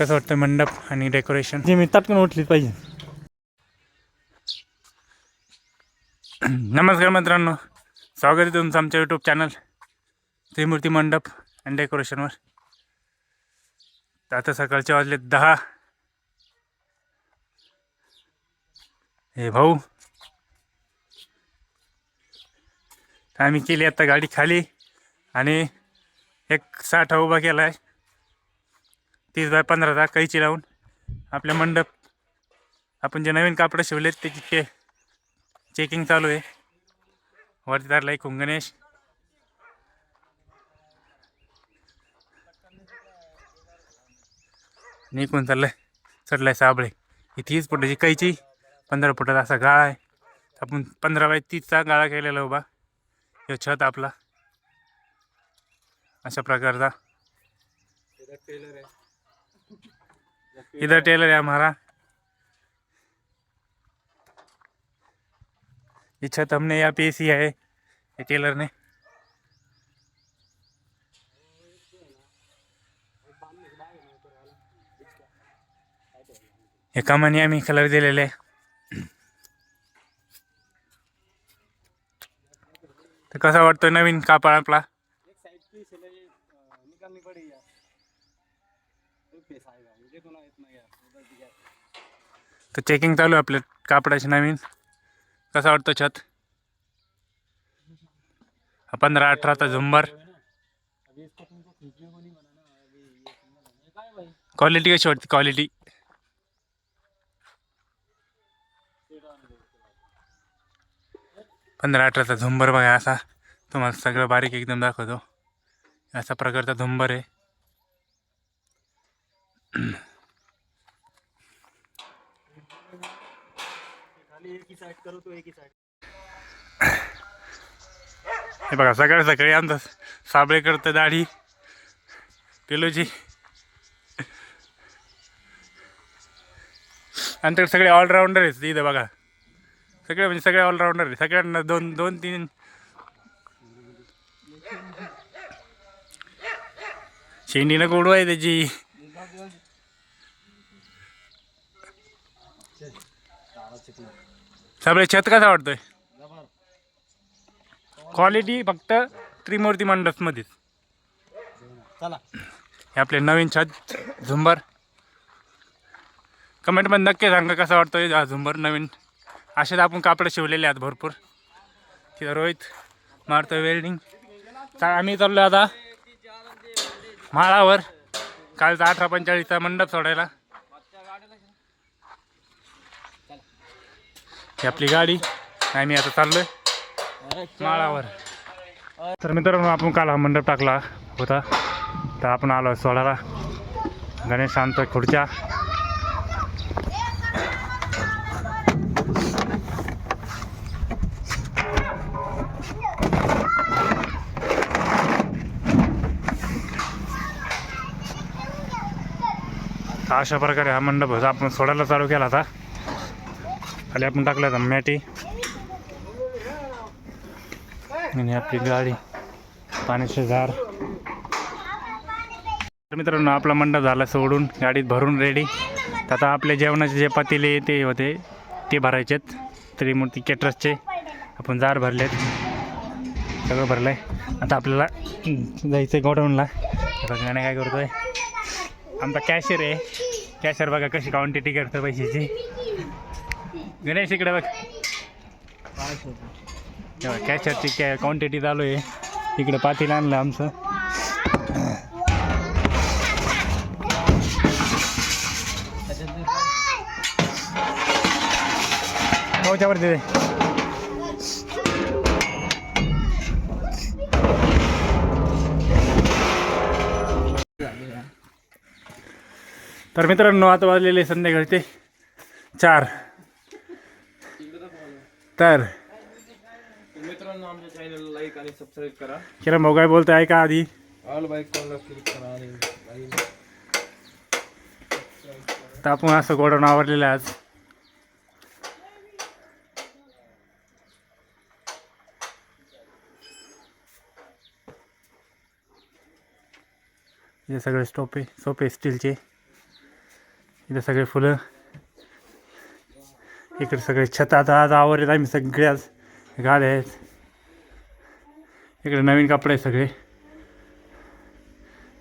कसं वाटतं मंडप आणि डेकोरेशन जे मी तात्काळ उठलीच पाहिजे. नमस्कार मित्रांनो, स्वागत आहे तुमचं आमच्या यूट्यूब चॅनल त्रिमूर्ती मंडप आणि डेकोरेशनवर. तर आता सकाळचे वाजले 10. हे भाऊ आम्ही केली आता गाडी खाली आणि एक साठा उभा केला आहे 30x15चा कैची लावून. आपल्या मंडप आपण जे नवीन कापडं शिवलेत त्याची चेकिंग चालू आहे. वरती धरला एक गणेश. निघून चढलाय साबळे. ही 30 फुटाची कैची, 15 फुटाचा असा गाळा आहे. आपण 15x30चा गाळा केलेला उभा. हे छत आपला अशा प्रकारचा. इधर टेलर है हमारा. ये छत हमने यहाँ पे सिया है ये टेलर ने. हे कामाने आम्ही कलर दिलेले आहे. तर कसा वाटतोय नवीन कापड आपला. तर चेकिंग चालू आहे आपल्या कापडाची नवीन. कसा वाटतो छत. 15-18चा झुंबर. क्वालिटी कशी वाटते क्वालिटी. पंधरा 18चा झुंबर बघा. असा तुम्हाला सगळं बारीक एकदम दाखवतो. अशा प्रकारचा झुंबर आहे. हे बघा सकाळी सकाळी आमचा साबळे करतं दाढी पेलोची. आमच्याकडे सगळे ऑलराऊंडर आहेत इथं बघा. सगळे म्हणजे सगळे ऑलराऊंडर आहे. सगळ्यांना 2-3 शेंडीनं गोडू आहे त्याची. सगळे छत कसा वाटतोय. क्वालिटी फक्त त्रिमूर्ती मंडपमध्येच. हे आपले नवीन छत झुंबर. कमेंटमध्ये नक्की सांगा कसा वाटतोय हा झुंबर नवीन. असेच आपण कापड शिवलेले आहेत भरपूर. तिथं रोहित मारतोय वेल्डिंग. आम्ही चाललो आता माळावर कालचा 18-45चा मंडप सोडायला. ही आपली गाडी. आम्ही आता चाललोय माळावर. तर मित्रांनो आपण काल हा मंडप टाकला होता. तर आपण आलो सोडायला. गणेश आणतोय खुर्च्या. अशा प्रकारे हा मंडप होता. आपण सोडायला चालू केला होता. खाली आपण टाकला होता मॅटी आणि आपली गाडी पाण्याचे जार. तर मित्रांनो आपला मंडप झाला सोडून गाडीत भरून रेडी. तर आता आपले जेवणाचे जे पातेले ते होते ते भरायचेत. त्रिमूर्ती केटरर्सचे आपण जार भरलेत. सगळं भरलं आहे. आता आपल्याला जायचं आहे गोडाऊनला. गाणे काय करतोय आमचा कॅशियर आहे. कॅशियर बघा कशी क्वांटिटी करतो पैशाची. गणेश इकडे बघ. कॅशियरची क्वांटिटी चालू आहे. इकडे पातेलं आणलं आमचं. वरती दे. तर मित्रांनो आता वाजलेले संध्याकाळचे 4. तर मित्रांनो आमच्या चॅनलला लाईक आणि सबस्क्राईब करा. किरण भाऊ काय बोलतोय ऐका आधी. ऑल बाईक कॉलला क्लिक करा आणि तर आपण असं गोडाऊन आवरलेलं आज. हे सगळे सोपे स्टीलचे. इथं सगळे फुलं, इकडे सगळे छत आता आज आवरलेत आम्ही सगळे, आज गाद्या आहेत, इकडे नवीन कपडे आहेत सगळे,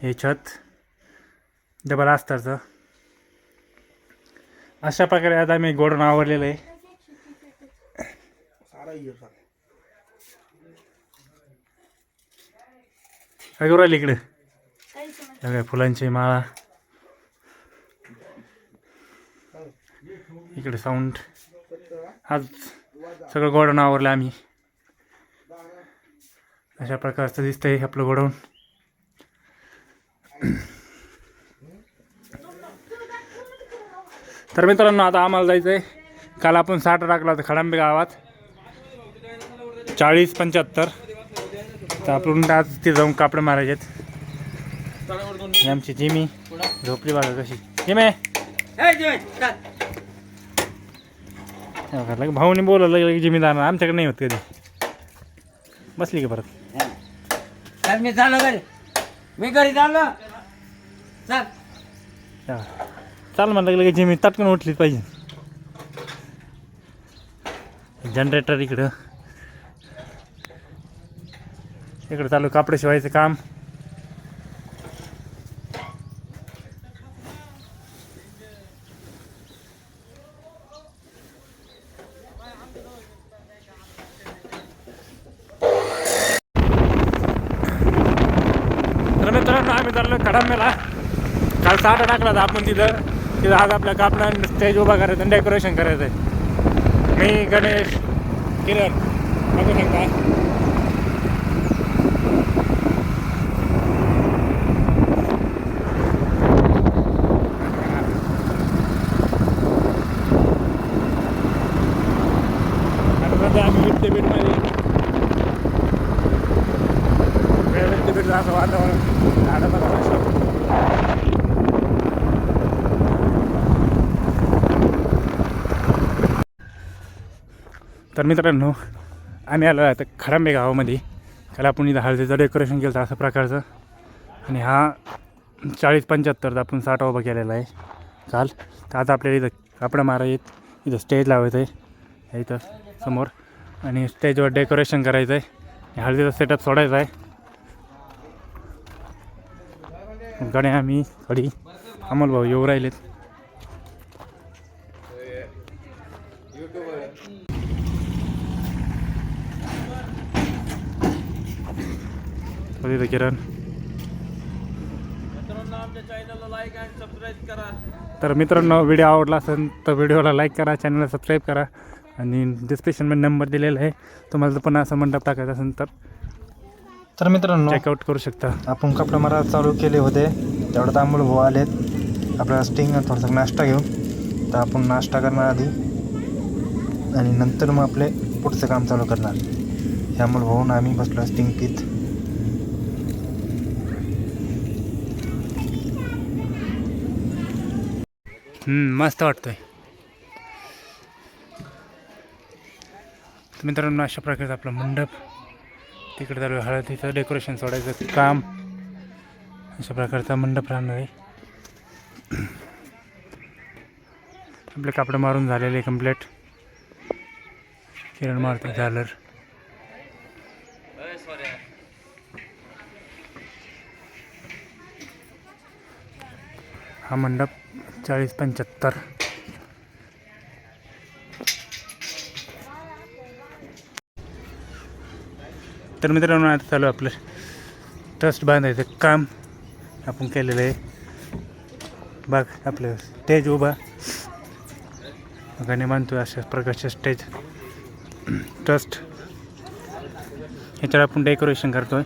हे छत डबल अस्तरचं. अशा प्रकारे आता आम्ही गोडून आवरलेलं आहे. काय करू राहिले इकडे सगळ्या फुलांची माळा, इकडे साऊंड. आज सगळं गोडाऊन आवरलं आम्ही. अशा प्रकारचं दिसतंय आपलं गोडाऊन. तर मित्रांनो आता आम्हाला जायचं आहे. काल आपण 60 टाकला होता खडांबे गावात, 40-75. तर आपण आज ते जाऊन कापडे मारायचे. आमची जिमी झोपली बघा कशी. जिमे भाऊने बोलवलं की जिमीदार आमच्याकडे नाही होत कधी. बसली का परत? मी चाललो घरी, मी घरी चाललो. चाल म्हणलं की जिमी तटकन उठलीच पाहिजे. जनरेटर इकडं चालू कापडे शिवायचं काम. तर मित्रांनो आम्ही चाललो खडांबेला. काल 60 टाकला होता आपण तिथं आज आपल्या कापडा स्टेज उभा करायचं आणि डेकोरेशन करायचं आहे. मी गणेश, किरण बघू शकता. आम्ही विद्यापीठमध्ये विद्यापीठचं असं वातावरण झाडं बघा. तर मित्रांनो आम्ही आलो आता खडांबे गावामध्ये. काल आपण इथं हळदीचं डेकोरेशन केलं होतं अशा प्रकारचं. आणि हा 40-75 आपण 60 उभा केलेला आहे काल. तर आता आपल्याला इथं कापडं मारायचं, इथं स्टेज लावायचं आहे इथं समोर, आणि स्टेजवर डेकोरेशन करायचं आहे. हळदीचा सेटअप सोडायचा आहे. गणे आम्ही खडी अमोल भाऊ येऊ राहिलेत. तिथं किरण. तर मित्रांनो व्हिडिओ आवडला असेल तर व्हिडिओला लाईक करा, चॅनलला सबस्क्राईब करा, आणि डिस्क्रिप्शनमध्ये नंबर दिलेला आहे. तुम्हाला पण असं मंडप टाकायचं असेल तर मित्रांनो चेकआउट करू शकता. आपण कपडे मारा चालू केले होते, तेवढ्यात अमोल भाऊ आलेत. आपल्याला स्टिंग थोडासा नाश्ता घेऊन. तर आपण नाश्ता करणार आधी आणि नंतर मग आपले पुढचं काम चालू करणार. हे अमोल भाऊन आम्ही बसलो स्टिंग पीत. मस्त वाटतोय. मित्रांनो अशा प्रकारचं आपलं मंडप तिकडे चालू आहे. हळदीचं डेकोरेशन सोडायचं काम. अशा प्रकारचा मंडप राहणार आहे. आपले कापडं मारून झालेले कंप्लीट. किरण मारतो झालर. हा मंडप 40-75. तर मित्रांनो आता चालू आपलं ट्रस्ट बांधायचं काम आपण केलेलं आहे. बघ आपलं स्टेज उभा गाणे बांधतोय अशा प्रकारचे स्टेज ट्रस्ट. ह्याच्यावर आपण डेकोरेशन करतोय.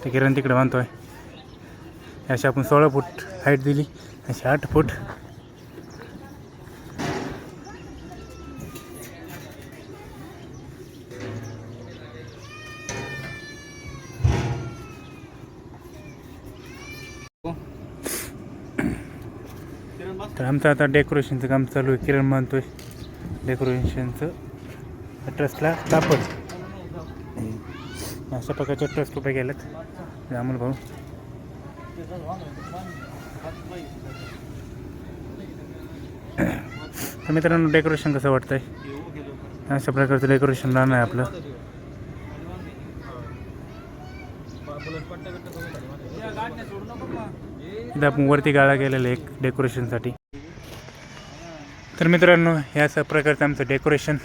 ते किरण तिकडे बांधतोय. अशी आपण 16 फूट हाईट दिली, अशी 8 फूट. तर आमचं आता डेकोरेशनचं काम चालू आहे. किरण बांधतोय डेकोरेशनचं ट्रस्टला कापड. अशा प्रकारचे ट्रस्ट उभे केलेत अमोल भाऊ. तर मित्रांनो डेकोरेशन कसं वाटतंय? अशा प्रकारचं डेकोरेशन राहणार आहे आपलं. इथं आपण वरती गाळा केलेला एक डेकोरेशनसाठी. तर मित्रांनो ह्या अशा प्रकारचं आमचं डेकोरेशन.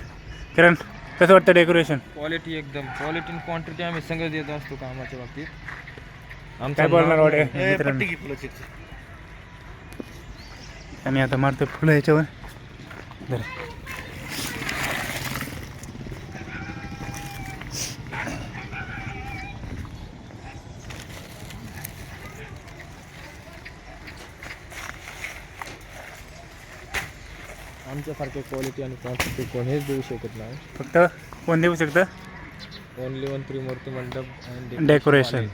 किरण कसं वाटतं डेकोरेशन? क्वालिटी एकदम क्वालिटी आणि क्वांटिटी आम्ही सगळं देत असतो कामाच्या बाबतीत. काय बोलणार वाटे मित्रांनो. आणि आता मारतो फुलं ह्याच्यावर. बरं आमच्यासारख्या क्वालिटी आणि क्वांटिटी कोणीच देऊ शकत नाही. फक्त कोण देऊ शकतं? ओनली वन त्रिमूर्ती मंडप आणि डेकोरेशन.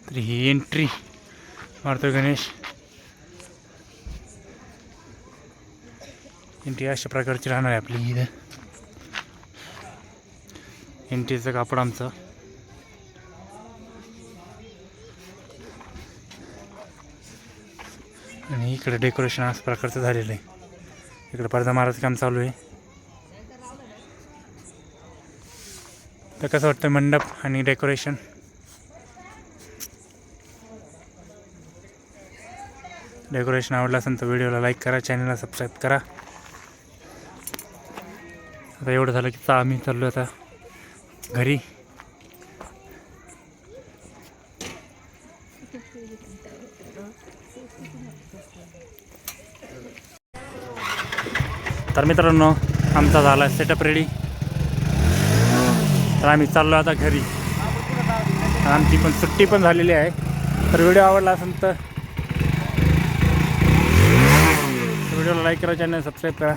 तर ही एंट्री मारतो गणेश. एंट्री अशा प्रकारची राहणार आहे आपली. इथं एंट्रीचं कापड आमचं. आणि इकडे डेकोरेशन अशा प्रकारचं झालेलं आहे. इकडे पडदा मारायचं काम चालू आहे. तर कसं वाटतं मंडप आणि डेकोरेशन? डेकोरेशन आवडलं असेल तर व्हिडिओला लाईक करा, चॅनलला सबस्क्राईब करा. आता एवढं झालं की आम्ही चाललो आता घरी. तर मित्रांनो आमचा झाला सेटअप रेडी. तर आम्ही चाललो आता घरी. आमची पण सुट्टी पण झालेली आहे. तर व्हिडिओ आवडला असेल तर व्हिडिओला लाईक करा, चॅनल सबस्क्राईब करा.